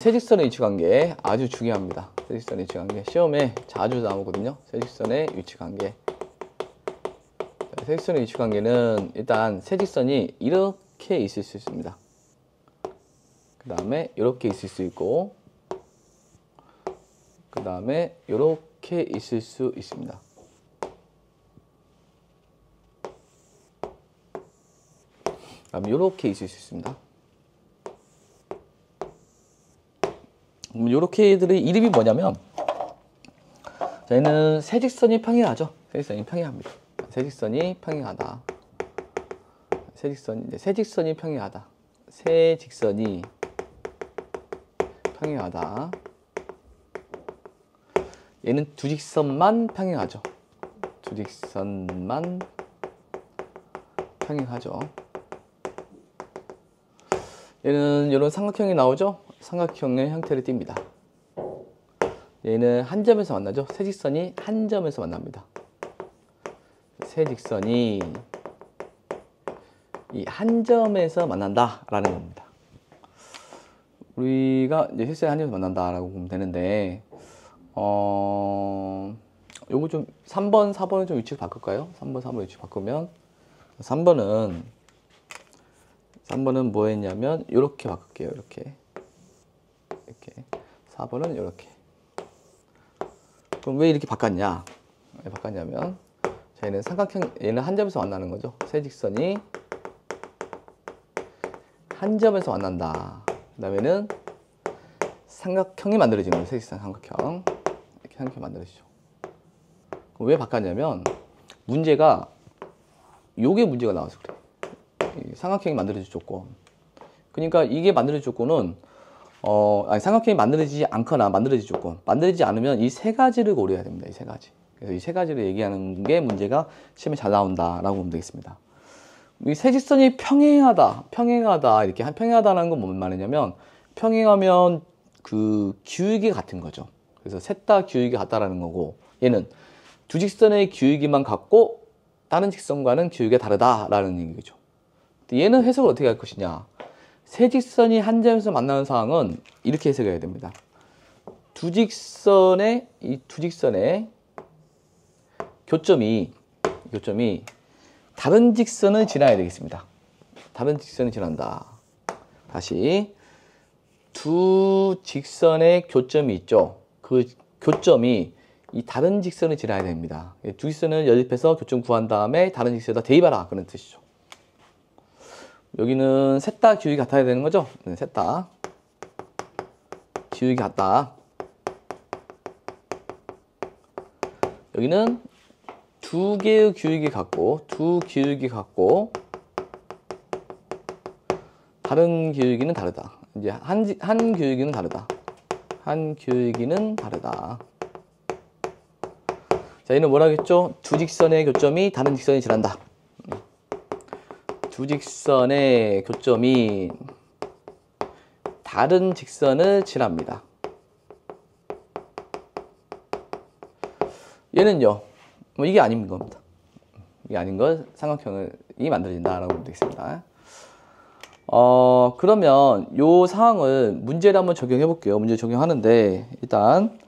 세직선의 위치관계 아주 중요합니다. 세직선의 위치관계 시험에 자주 나오거든요. 세직선의 위치관계. 세직선의 위치관계는 일단 세직선이 이렇게 있을 수 있습니다. 그 다음에 이렇게 있을 수 있고, 그 다음에 이렇게 있을 수 있습니다. 그 다음에 이렇게 있을 수 있습니다. 이렇게들의 이름이 뭐냐면, 저희는 세직선이 평행하죠. 세직선이 평행합니다. 세직선이 평행하다. 세직선이 평행하다. 세직선이 평행하다. 얘는 두 직선만 평행하죠. 두 직선만 평행하죠. 얘는 이런 삼각형이 나오죠. 삼각형의 형태를 띱니다. 얘는 한 점에서 만나죠. 세직선이 한 점에서 만납니다. 세직선이 이 한 점에서 만난다라는 겁니다. 우리가 이제 세직선이 한 점에서 만난다라고 보면 되는데, 요거 좀 3번, 4번을 좀 위치를 바꿀까요? 3번, 4번 위치 바꾸면 3번은 뭐 했냐면 이렇게 바꿀게요. 이렇게 4번은 이렇게. 그럼 왜 이렇게 바꿨냐? 왜 바꿨냐면 저희는 삼각형, 얘는 한 점에서 만나는 거죠. 세직선이 한 점에서 만난다. 그 다음에는 삼각형이 만들어지는 거예요. 세직선 삼각형. 이렇게 삼각형이 만들어지죠. 그럼 왜 바꿨냐면 문제가 요게 문제가 나와서 그래. 삼각형이 만들어질 조건. 그러니까 이게 만들어질 조건은 삼각형이 만들어지지 않거나 만들어질 조건. 만들어지지 않으면 이 세 가지를 고려해야 됩니다. 이 세 가지. 그래서 이 세 가지를 얘기하는 게 문제가 시험에 잘 나온다라고 보면 되겠습니다. 이 세직선이 평행하다 이렇게 평행하다는 건 뭔 말이냐면, 평행하면 그 기울기 같은 거죠. 그래서 셋 다 기울기 같다라는 거고, 얘는 두 직선의 기울기만 같고 다른 직선과는 기울기가 다르다라는 얘기죠. 얘는 해석을 어떻게 할 것이냐? 세 직선이 한 점에서 만나는 상황은 이렇게 해석해야 됩니다. 두 직선의 교점이 다른 직선을 지나야 되겠습니다. 다른 직선을 지난다. 다시 두 직선의 교점이 있죠. 그 교점이 이 다른 직선을 지나야 됩니다. 두 직선을 연립해서 교점 구한 다음에 다른 직선에다 대입하라, 그런 뜻이죠. 여기는 셋 다 기울기 같아야 되는 거죠. 셋 다 기울기 같다. 여기는 두 개의 기울기 같고, 다른 기울기는 다르다. 이제 한 기울기는 다르다. 자, 얘는 뭐라 했죠? 두 직선의 교점이 다른 직선이 지난다. 두 직선의 교점이 다른 직선을 지납니다. 얘는요, 뭐 이게 아닌 겁니다. 이게 아닌 걸 삼각형이 만들어진다라고 보면 되겠습니다. 그러면 요 상황을 문제를 한번 적용해 볼게요. 문제 적용하는데, 일단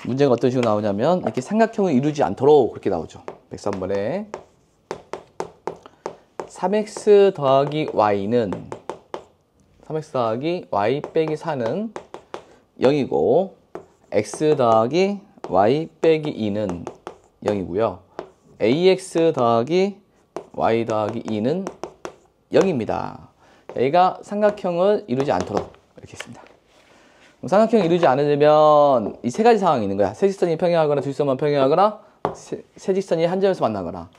문제가 어떤 식으로 나오냐면, 이렇게 삼각형을 이루지 않도록 그렇게 나오죠. 103번에 3x 더하기 y는 3x 더하기 y 빼기 4는 0이고, x 더하기 y 빼기 2는 0이고요. ax 더하기 y 더하기 2는 0입니다. 얘가 삼각형을 이루지 않도록 이렇게 했습니다. 삼각형을 이루지 않으려면 이 세 가지 상황이 있는 거야. 세직선이 평행하거나 두 직선만 평행하거나 세직선이 한 점에서 만나거나.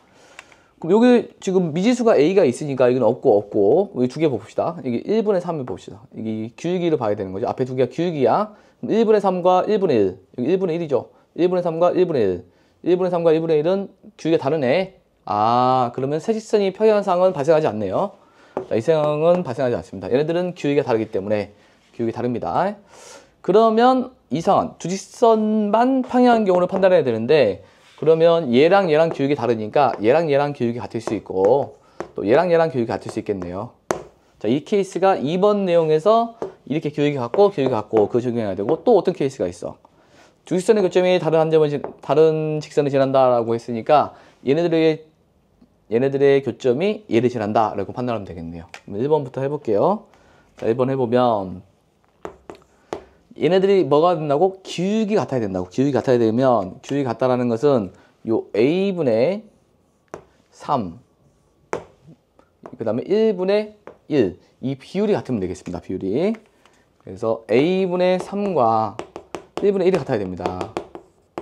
그럼 여기 지금 미지수가 a가 있으니까 이건 없고 여기 두 개 봅시다. 이게 1분의 3을 봅시다. 이게 기울기를 봐야 되는 거죠. 앞에 두 개가 기울기야. 1분의 3과 1분의 1. 여기 1분의 1이죠. 1분의 3과 1분의 1. 1분의 3과 1분의 1은 기울기가 다르네. 그러면 세직선이 평행한 상황은 발생하지 않네요. 자, 이 상황은 발생하지 않습니다. 얘네들은 기울기가 다르기 때문에 기울기 다릅니다. 그러면 이 상황, 두 직선만 평행한 경우를 판단해야 되는데, 그러면 얘랑 기울기 다르니까 얘랑 기울기 같을 수 있고, 또 얘랑 기울기 같을 수 있겠네요. 자, 이 케이스가 2번 내용에서 이렇게 교육이 같고 그 적용해야 되고, 또 어떤 케이스가 있어? 주직선의 교점이 다른 직선을 지난다라고 했으니까 얘네들의 교점이 얘를 지난다라고 판단하면 되겠네요. 1번부터 해볼게요. 자, 1번 해보면 얘네들이 뭐가 된다고? 기울기 같아야 된다고. 기울기 같아야 되면, 기울기 같다라는 것은 요 a분의 3, 그 다음에 1분의 1, 이 비율이 같으면 되겠습니다. 비율이. 그래서 a분의 3과 1분의 1이 같아야 됩니다.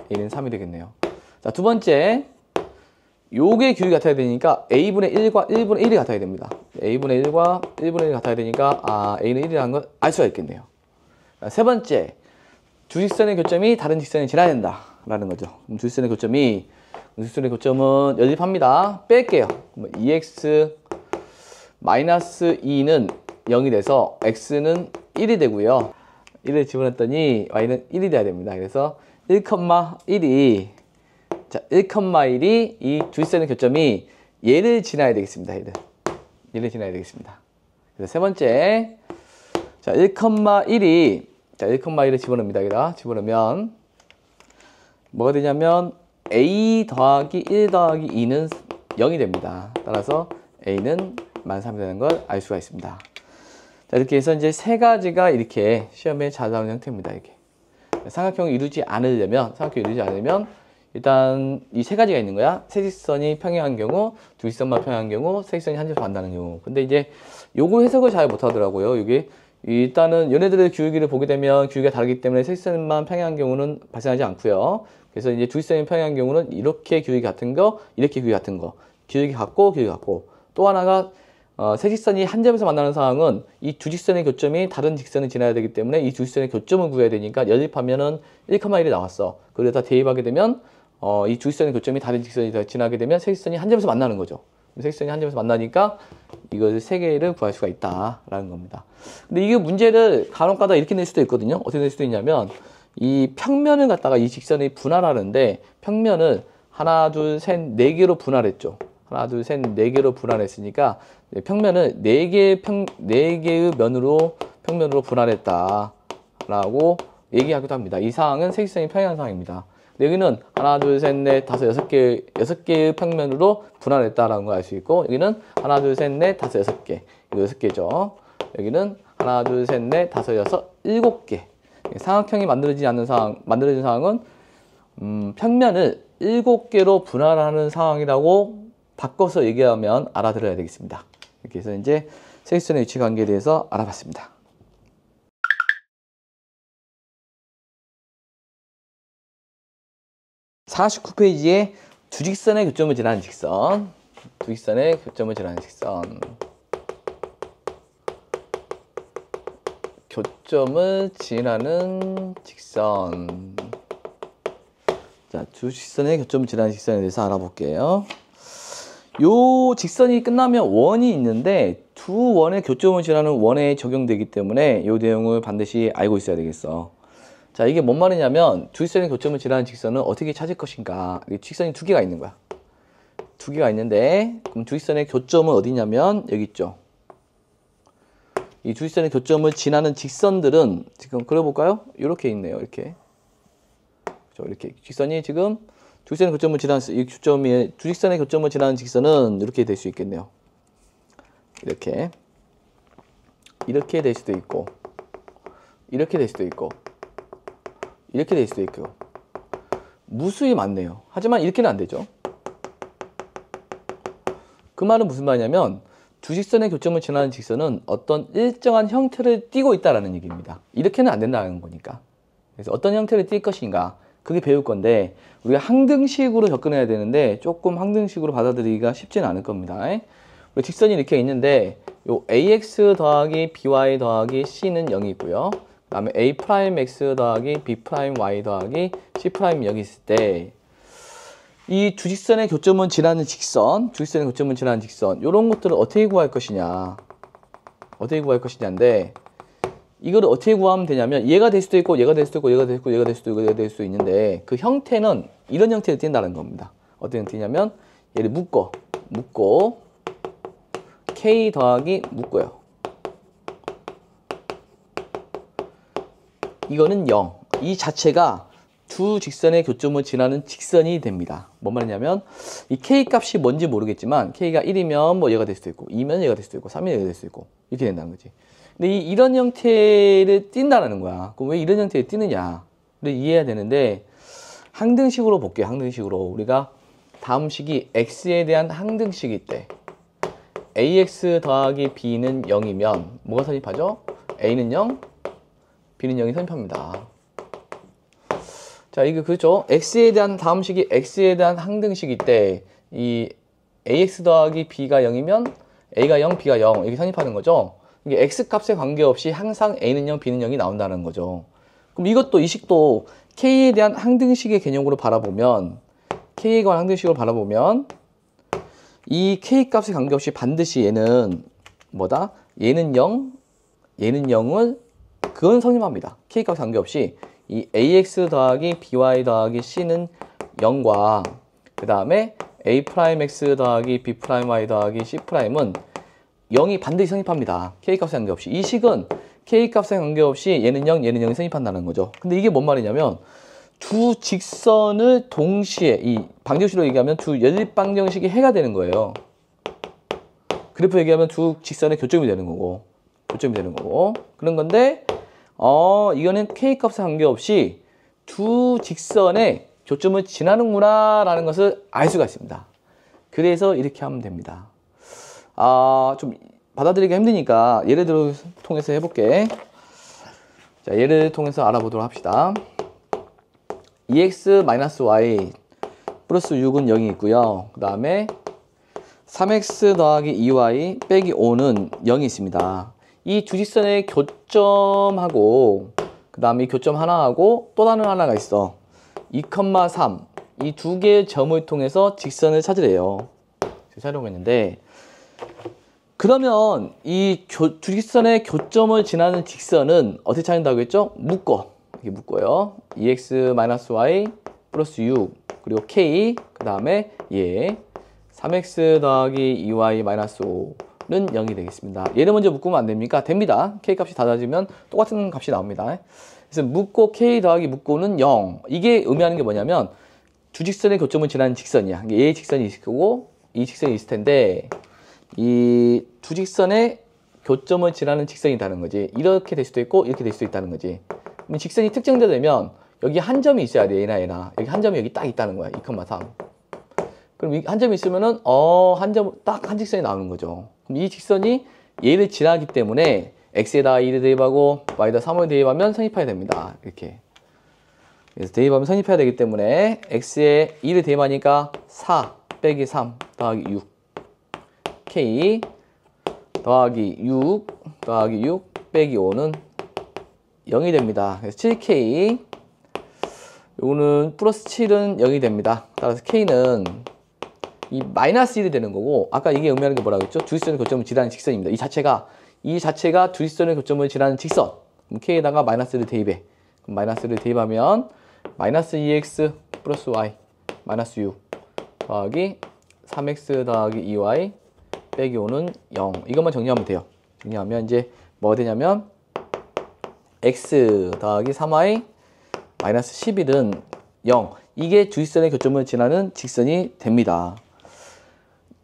a는 3이 되겠네요. 자, 두 번째, 요게 기울기 같아야 되니까 a분의 1과 1분의 1이 같아야 됩니다. a분의 1과 1분의 1이 같아야 되니까 a는 1이라는 걸 알 수가 있겠네요. 자, 세 번째, 두 직선의 교점이 다른 직선을 지나야 된다 라는 거죠. 주직선의 교점은 연립합니다. 뺄게요. 2x 마이너스 2는 0이 돼서 x는 1이 되고요. 1을 집어넣었더니 y는 1이 돼야 됩니다. 그래서 1,1이 자, 1,1이 이 주직선의 교점이 얘를 지나야 되겠습니다. 얘를 지나야 되겠습니다. 그래서 세 번째, 자, 1,1을 집어넣습니다. 여기다 집어넣으면 뭐가 되냐면 a 더하기 1 더하기 2는 0이 됩니다. 따라서 a는 13,000이 되는 걸 알 수가 있습니다. 자, 이렇게 해서 이제 세 가지가 이렇게 시험에 잘 나오는 형태입니다. 이렇게 삼각형을 이루지 않으려면 일단 이 세 가지가 있는 거야. 세 직선이 평행한 경우, 두 직선만 평행한 경우, 세 직선이 한 점에서 만나는 경우. 근데 이제 요거 해석을 잘 못하더라고요. 이게 일단은 얘네들의 기울기를 보게 되면 기울기가 다르기 때문에 세 직선만 평행한 경우는 발생하지 않고요. 그래서 이제 두 직선이 평행한 경우는 이렇게 기울기 같은 거, 이렇게 기울기 같은 거, 기울기 같고 또 하나가 세 직선이 한 점에서 만나는 상황은 이 두 직선의 교점이 다른 직선을 지나야 되기 때문에 이 두 직선의 교점을 구해야 되니까 연립하면은 1,1이 나왔어. 그러다 대입하게 되면 이 두 직선의 교점이 다른 직선이 지나게 되면 세 직선이 한 점에서 만나는 거죠. 세 직선이 한 점에서 만나니까 이걸 세 개를 구할 수가 있다라는 겁니다. 근데 이게 문제를 간혹가다 이렇게 낼 수도 있거든요. 어떻게 낼 수도 있냐면 이 평면을 갖다가 이 직선이 분할하는데 평면을 하나, 둘, 셋, 네 개로 분할했죠. 하나, 둘, 셋, 네 개로 분할했으니까 평면을 네 개의 면으로 평면으로 분할했다라고 얘기하기도 합니다. 이 사항은 세 직선이 평행한 사항입니다. 여기는 하나, 둘, 셋, 넷, 다섯, 여섯 개의 평면으로 분할했다라는 걸 알 수 있고, 여기는 하나, 둘, 셋, 넷, 다섯, 여섯 개. 이거 6개죠. 여기는 하나, 둘, 셋, 넷, 다섯, 여섯, 7개. 삼각형이 만들어진 상황은 평면을 7개로 분할하는 상황이라고 바꿔서 얘기하면 알아들어야 되겠습니다. 이렇게 해서 이제 세 직선의 위치 관계에 대해서 알아봤습니다. (49페이지에) 두 직선의 교점을 지나는 직선. 교점을 지나는 직선. 자, 두 직선의 교점을 지나는 직선에 대해서 알아볼게요. 요 직선이 끝나면 원이 있는데 두 원의 교점을 지나는 원에 적용되기 때문에 요 내용을 반드시 알고 있어야 되겠어. 자, 이게 뭔 말이냐면 두 직선의 교점을 지나는 직선은 어떻게 찾을 것인가. 직선이 두 개가 있는 거야. 두 개가 있는데 그럼 두 직선의 교점은 어디냐면 여기 있죠. 이 두 직선의 교점을 지나는 직선들은 지금 그려볼까요? 이렇게 있네요. 이렇게. 그렇죠? 이렇게 직선이 지금 두 직선의 교점을 지나는 이 교점이 두 직선의 교점을 지나는 직선은 이렇게 될 수 있겠네요. 이렇게 될 수도 있고, 이렇게 될 수도 있고, 이렇게 될 수도 있고. 무수히 많네요. 하지만 이렇게는 안 되죠. 그 말은 무슨 말이냐면 두 직선의 교점을 지나는 직선은 어떤 일정한 형태를 띠고 있다라는 얘기입니다. 이렇게는 안 된다는 거니까. 그래서 어떤 형태를 띌 것인가, 그게 배울 건데 우리가 항등식으로 접근해야 되는데 조금 항등식으로 받아들이기가 쉽지는 않을 겁니다. 우리 직선이 이렇게 있는데 요 ax 더하기 by 더하기 c는 0이 있고요. 그 다음에 a'x 더하기 b'y 더하기 c'이 있을 때 이 두 직선의 교점을 지나는 직선, 이런 것들을 어떻게 구할 것이냐인데 이거를 어떻게 구하면 되냐면 얘가 될 수도 있고 얘가 될 수도 있고 얘가 될 수도 있고 얘가 될 수도 있고 얘가 될 수도 있는데 그 형태는 이런 형태를 띈다는 겁니다. 어떤 형태냐면 얘를 묶고 k 더하기 묶고요. 이거는 0. 이 자체가 두 직선의 교점을 지나는 직선이 됩니다. 뭔 말이냐면 이 k 값이 뭔지 모르겠지만 k가 1이면 뭐 얘가 될 수도 있고 2면 얘가 될 수도 있고 3이면 얘가 될 수도 있고 이렇게 된다는 거지. 근데 이런 형태를 띈다는 거야. 그럼 왜 이런 형태를 띄느냐를 이해해야 되는데 항등식으로 볼게요. 항등식으로 우리가 다음 식이 x에 대한 항등식일 때 ax 더하기 b는 0이면 뭐가 선입하죠? a는 0, b는 0이 선입합니다. 자, 이거 그렇죠? x에 대한 다음 식이 x에 대한 항등식일 때 이 ax 더하기 b가 0이면 a가 0, b가 0 이렇게 선입하는 거죠. 이게 x 값에 관계없이 항상 a는 0, b는 0이 나온다는 거죠. 그럼 이것도 이 식도 k에 대한 항등식의 개념으로 바라보면 k에 관한 항등식으로 바라보면 이 k 값에 관계없이 반드시 얘는 뭐다? 얘는 0, 얘는 0을 그건 성립합니다. k 값에 관계없이 이 ax 더하기 by 더하기 c는 0과 그 다음에 a'x 더하기 b'y 더하기 c'은 0이 반드시 성립합니다. k 값에 관계없이. 이 식은 k 값에 관계없이 얘는 0, 얘는 0이 성립한다는 거죠. 근데 이게 뭔 말이냐면 두 직선을 동시에 이 방정식으로 얘기하면 두 연립방정식이 해가 되는 거예요. 그래프 얘기하면 두 직선의 교점이 되는 거고 그런 건데 이거는 k 값에 관계없이 두 직선의 교점을 지나는구나 라는 것을 알 수가 있습니다. 그래서 이렇게 하면 됩니다. 좀 받아들이기 힘드니까 예를 통해서 해볼게. 자, 예를 통해서 알아보도록 합시다. 2x-y 플러스 6은 0이 있고요. 그 다음에 3x 더하기 2y 빼기 5는 0이 있습니다. 이 두 직선의 교점하고 그 다음에 이 교점 하나하고 또 다른 하나가 있어. 2,3 이 두 개의 점을 통해서 직선을 찾으래요. 찾으려고 했는데 그러면 이 두 직선의 교점을 지나는 직선은 어떻게 찾는다고 했죠? 이렇게 묶어요. 2x-y 플러스 6 그리고 k 그 다음에 3x 더하기 2y 마이너스 5는 0이 되겠습니다. 얘를 먼저 묶으면 안 됩니까? 됩니다. k 값이 닫아지면 똑같은 값이 나옵니다. 그래서 묶고 k 더하기 묶고는 0. 이게 의미하는 게 뭐냐면 두 직선의 교점을 지나는 직선이야. 이게 A 직선이 있을 거고 이 직선이 있을 텐데 이 두 직선의 교점을 지나는 직선이라는 거지. 이렇게 될 수도 있고 이렇게 될 수도 있다는 거지. 그럼 직선이 특정되면 여기 한 점이 있어야 돼. 얘나 여기 한 점이 여기 딱 있다는 거야. 2,3 그럼 한 점이 있으면은 한 점 딱 한 직선이 나오는 거죠. 그럼 이 직선이 얘를 지나기 때문에 x에다 2를 대입하고 y에다 3을 대입하면 성립해야 됩니다. 이렇게. 그래서 대입하면 성립해야 되기 때문에 x에 2를 대입하니까 4 빼기 3 더하기 6 k 더하기 6 더하기 6 빼기 5는 0이 됩니다. 그래서 7k 요거는 플러스 7은 0이 됩니다. 따라서 k는 이 마이너스 1이 되는 거고 아까 이게 의미하는 게 뭐라고 했죠? 두 직선의 교점을 지나는 직선입니다. 이 자체가 두 직선의 교점을 지나는 직선. 그럼 k에다가 마이너스를 대입해. 그럼 마이너스를 대입하면 마이너스 2x 플러스 y 마이너스 6 더하기 3x 더하기 2y 빼기 5는 0. 이것만 정리하면 돼요. 정리하면 이제 뭐가 되냐면 x 더하기 3y 마이너스 11은 0. 이게 두 직선의 교점을 지나는 직선이 됩니다.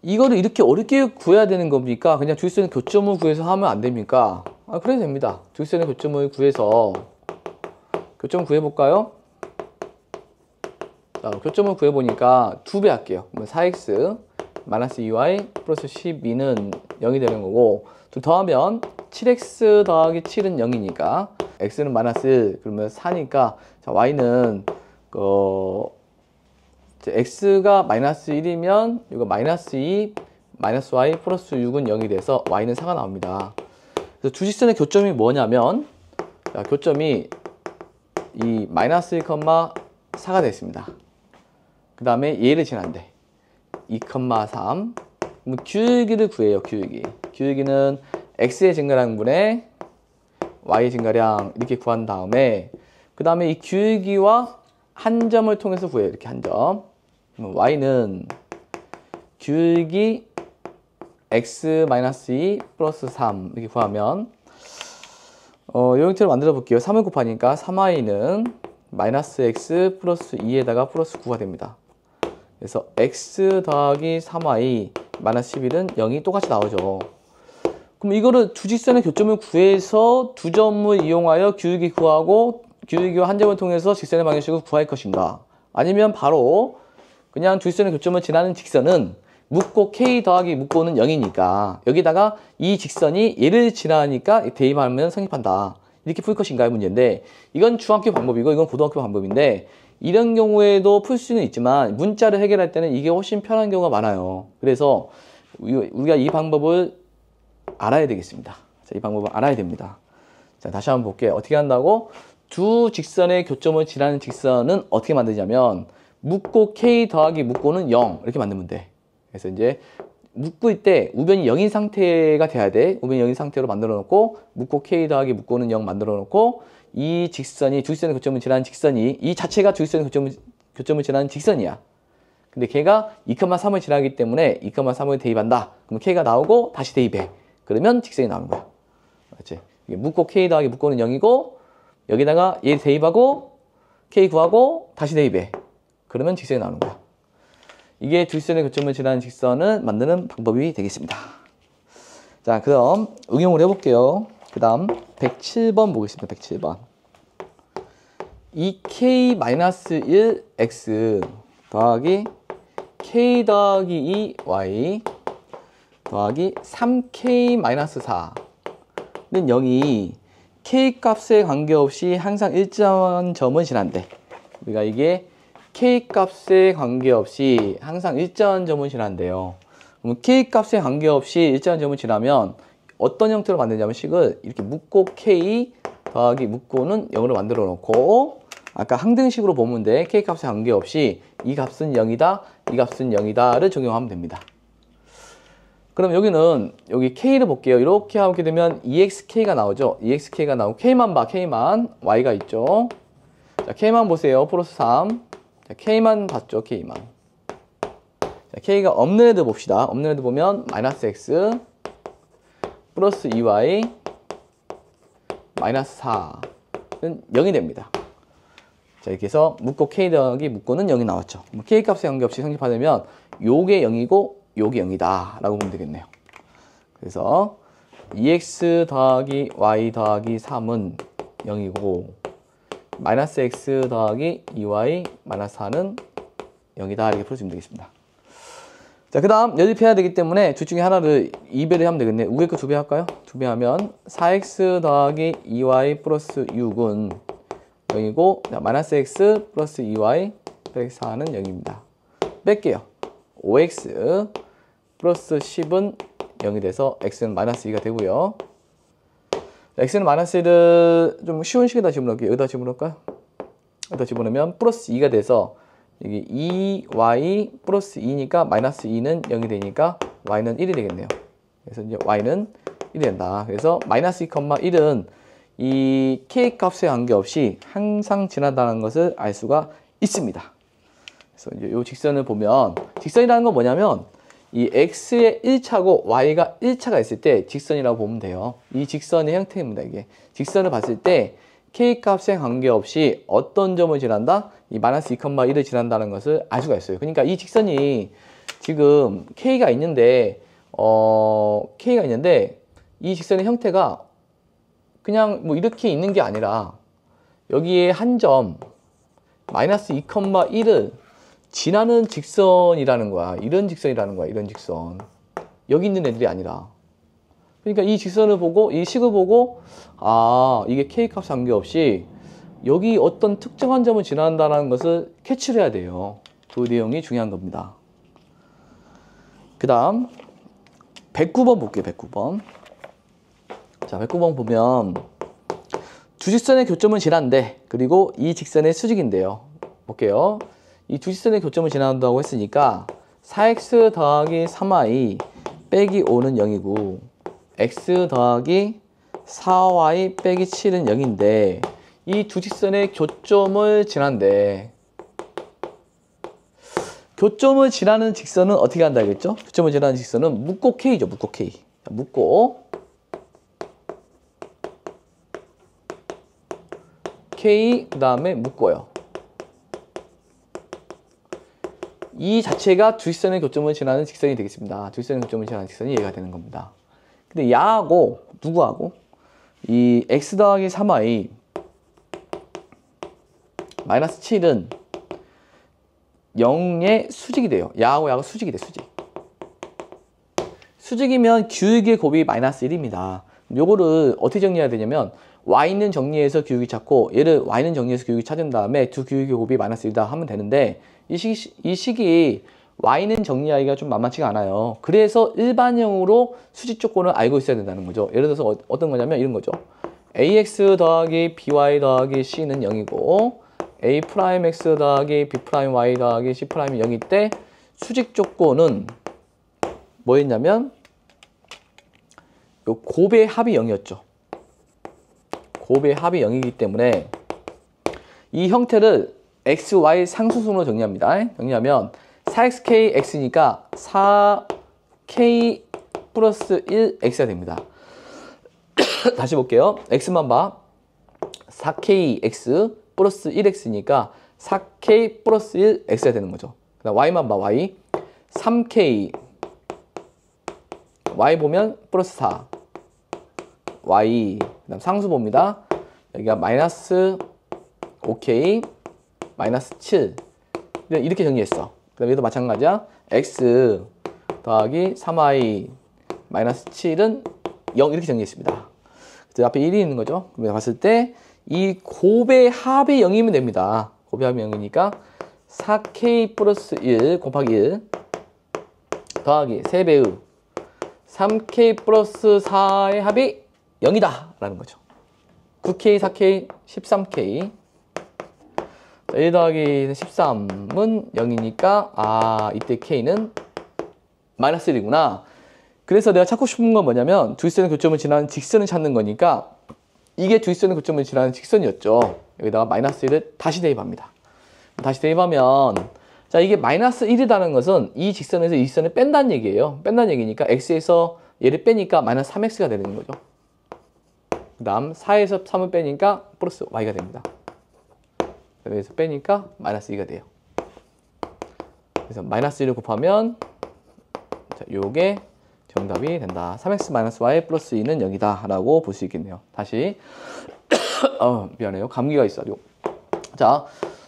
이거를 이렇게 어렵게 구해야 되는 겁니까? 그냥 두 직선의 교점을 구해서 하면 안 됩니까? 그래도 됩니다. 두 직선의 교점을 구해서 교점을 구해볼까요? 자, 교점을 구해보니까 2배 할게요. 4x 마이너스 2y 플러스 12는 0이 되는 거고 더하면 7x 더하기 7은 0이니까 x는 마이너스 그러면 4니까 자, y는 x가 마이너스 1이면 이거 마이너스 2 마이너스 y 플러스 6은 0이 돼서 y는 4가 나옵니다. 그래서 두 직선의 교점이 뭐냐면 자, 교점이 이 마이너스 1,4가 됐습니다. 그 다음에 얘를 지난대 2,3 그럼 기울기를 구해요. 기울기는 x의 증가량분의 y의 증가량 이렇게 구한 다음에 그 다음에 이 기울기와 한 점을 통해서 구해요. 이렇게 한 점. 그럼 y는 기울기 x-2 플러스 3 이렇게 구하면 이 형태로 만들어 볼게요. 3을 곱하니까 3i는 마이너스 x 플러스 2에다가 플러스 9가 됩니다. 그래서 x 더하기 3i 마이너스 11은 0이 똑같이 나오죠. 그럼 이거를 두 직선의 교점을 구해서 두 점을 이용하여 기울기 구하고 기울기와 한 점을 통해서 직선의 방정식을 구할 것인가? 아니면 바로 그냥 두 직선의 교점을 지나는 직선은 묶고 k 더하기 묶고는 0이니까 여기다가 이 직선이 얘를 지나니까 대입하면 성립한다. 이렇게 풀 것인가의 문제인데 이건 중학교 방법이고 이건 고등학교 방법인데 이런 경우에도 풀 수는 있지만 문자를 해결할 때는 이게 훨씬 편한 경우가 많아요. 그래서 우리가 이 방법을 알아야 되겠습니다. 자, 이 방법을 알아야 됩니다. 자, 다시 한번 볼게요. 어떻게 한다고? 두 직선의 교점을 지나는 직선은 어떻게 만드냐면 묶고 k 더하기 묶고는 0 이렇게 만들면 돼. 그래서 이제 묶을 때 우변이 0인 상태가 돼야 돼. 우변이 0인 상태로 만들어 놓고 묶고 k 더하기 묶고는 0 만들어 놓고 이 직선이 두 직선의 교점을 지나는 직선이 이 자체가 두 직선의 교점을 지나는 직선이야. 근데 걔가 2,3을 지나기 때문에 2,3을 대입한다. 그럼 k가 나오고 다시 대입해. 그러면 직선이 나오는 거야. 그렇지? 묶고 k 더하기 묶고는 0이고 여기다가 얘 대입하고 k 구하고 다시 대입해. 그러면 직선이 나오는 거야. 이게 두 직선의 교점을 지나는 직선을 만드는 방법이 되겠습니다. 자, 그럼 응용을 해볼게요. 그 다음 107번 보겠습니다. 107번. 2k-1x 더하기 k 더하기 2y 더하기 3k-4는 0이 k 값에 관계없이 항상 일정한 점을 지난대. 우리가 이게 k 값에 관계없이 항상 일정한 점을 지난대요. 그럼 k 값에 관계없이 일정한 점을 지나면 어떤 형태로 만드냐면 식을 이렇게 묶고 k 더하기 묶고는 0으로 만들어 놓고 아까 항등식으로 보면 돼. k 값에 관계없이 이 값은 0이다, 이 값은 0이다를 적용하면 됩니다. 그럼 여기는 여기 k를 볼게요. 이렇게 하게 되면 exk가 나오죠. exk가 나오고 k만 봐. k만 y가 있죠. 자, k만 보세요. 플러스 3. 자, k만 봤죠. k만. 자, k가 없는 애들 봅시다. 없는 애들 보면 마이너스 x 플러스 2y 마이너스 4는 0이 됩니다. 자, 이렇게 해서 묶고 k 더하기 묶고는 0이 나왔죠. k 값에 관계없이 성립하려면 요게 0이고 요게 0이다 라고 보면 되겠네요. 그래서 2x 더하기 y 더하기 3은 0이고 마이너스 x 더하기 2y 마이너스 4는 0이다 이렇게 풀어주면 되겠습니다. 자, 그 다음 연립해야 되기 때문에 둘 중에 하나를 2배를 하면 되겠네요. 위에 거 2배 할까요? 2배 하면 4x 더하기 2y 플러스 6은 0이고 자, 마이너스 x 플러스 2y 플러스 4는 0입니다. 뺄게요. 5x 플러스 10은 0이 돼서 x는 마이너스 2가 되고요. 자, x는 마이너스 1을 좀 쉬운 식에다 집어넣을게요. 여기다 집어넣을까요? 여기다 집어넣으면 플러스 2가 돼서 여기 2y 플러스 2니까 마이너스 2는 0이 되니까 y는 1이 되겠네요. 그래서 이제 y는 1이 된다. 그래서 마이너스 2,1은 이 k 값에 관계없이 항상 지나다는 것을 알 수가 있습니다. 그래서 이제 이 직선을 보면 직선이라는 건 뭐냐면 이 x의 1차고 y가 1차가 있을 때 직선이라고 보면 돼요. 이 직선의 형태입니다. 이게 직선을 봤을 때 k 값에 관계없이 어떤 점을 지난다? 이 마이너스 2,1을 지난다는 것을 알 수가 있어요. 그러니까 이 직선이 지금 k가 있는데 이 직선의 형태가 그냥 뭐 이렇게 있는 게 아니라 여기에 한 점 마이너스 2,1을 지나는 직선이라는 거야. 이런 직선이라는 거야. 이런 직선. 여기 있는 애들이 아니라. 그러니까 이 직선을 보고 이 식을 보고 아 이게 k값 관계없이 여기 어떤 특정한 점을 지난다는 것을 캐치를 해야 돼요. 그 내용이 중요한 겁니다. 그 다음 109번 볼게요. 109번. 자, 109번 보면 두 직선의 교점은 지난데 그리고 이 직선의 수직인데요. 볼게요. 이 두 직선의 교점을 지난다고 했으니까 4x 더하기 3y 빼기 5는 0이고 x 더하기 4y 빼기 7은 0인데 이 두 직선의 교점을 지난데 교점을 지나는 직선은 어떻게 한다 했겠죠? 교점을 지나는 직선은 묶고 k죠. 묶고 k. 자, 묶고 K 그 다음에 묶어요. 이 자체가 주직선의 교점을 지나는 직선이 되겠습니다. 주직선의 교점을 지나는 직선이 얘가 되는 겁니다. 근데 야하고 누구하고 이 x 더하기 3y 마이너스 7은 0의 수직이 돼요. 야하고 야하고 수직이 돼, 수직. 수직이면 규익의 곱이 마이너스 1입니다. 요거를 어떻게 정리해야 되냐면 y는 정리해서 규익이 찾고 얘를 y는 정리해서 규익이 찾은 다음에 두 규익의 곱이 마이너스 1이다 하면 되는데 이 식이 y는 정리하기가 좀 만만치가 않아요. 그래서 일반형으로 수직 조건을 알고 있어야 된다는 거죠. 예를 들어서 어떤 거냐면 이런 거죠. ax 더하기 by 더하기 c는 0이고 a 프라임 x 더하기 b 프라임 y 더하기 c 프라임이 0일 때 수직 조건은 뭐였냐면 요 곱의 합이 0이었죠. 곱의 합이 0이기 때문에 이 형태를 x, y 상수순으로 정리합니다. 정리하면 4xk x니까 4k 플러스 1x가 됩니다. 다시 볼게요. x만 봐. 4k x 플러스 1x니까 4k 플러스 1x가 되는 거죠. 그다음 y만 봐. y 3k y 보면 플러스 4 y 그다음 상수 봅니다. 여기가 마이너스 5k 마이너스 7 이렇게 정리했어. 그 다음 얘도 마찬가지야. x 더하기 3y 마이너스 7은 0 이렇게 정리했습니다. 그 앞에 1이 있는 거죠. 그러면 봤을 때 이 곱의 합이 0이면 됩니다. 곱의 합이 0이니까 4k 플러스 1 곱하기 1 더하기 3배의 3k 플러스 4의 합이 0이다 라는 거죠. 9k, 4k, 13k 1 더하기 13은 0이니까 이때 k는 마이너스 1이구나. 그래서 내가 찾고 싶은 건 뭐냐면 주직선의 교점을 지나는 직선을 찾는 거니까 이게 주직선의 교점을 지나는 직선이었죠. 여기다가 마이너스 1을 다시 대입합니다. 다시 대입하면 자 이게 마이너스 1이라는 것은 이 직선에서 이 직선을 뺀다는 얘기예요. 뺀다는 얘기니까 x에서 얘를 빼니까 마이너스 3x가 되는 거죠. 그 다음 4에서 3을 빼니까 플러스 y가 됩니다. 여기서 빼니까 마이너스 2가 돼요. 그래서 마이너스 1을 곱하면 자, 요게 정답이 된다. 3x 마이너스 y 플러스 2는 0이다 라고 볼 수 있겠네요. 다시 미안해요. 감기가 있어요. 자,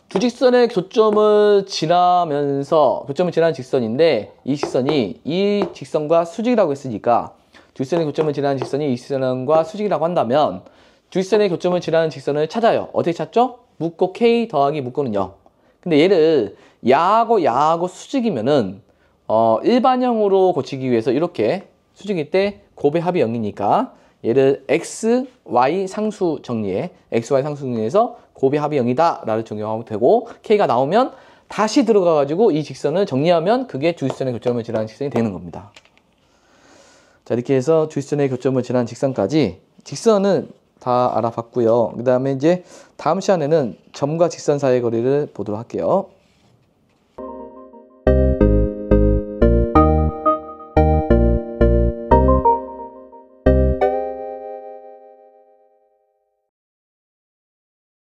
주직선의 교점을 지나면서 교점을 지나는 직선인데 이 직선이 이 직선과 수직이라고 했으니까 주직선의 교점을 지나는 직선이 이 직선과 수직이라고 한다면 주직선의 교점을 지나는 직선을 찾아요. 어떻게 찾죠? 묶고 k 더하기 묶고는 0. 근데 얘를 야하고 야하고 수직이면은 일반형으로 고치기 위해서 이렇게 수직일 때 곱의 합이 0이니까 얘를 x, y 상수 정리해 x, y 상수 정리해서 곱의 합이 0이다 라를 적용하면 되고 k가 나오면 다시 들어가 가지고 이 직선을 정리하면 그게 주직선의 교점을 지나는 직선이 되는 겁니다. 자 이렇게 해서 주직선의 교점을 지나는 직선까지 직선은 다 알아봤고요. 그 다음에 이제 다음 시간에는 점과 직선 사이의 거리를 보도록 할게요.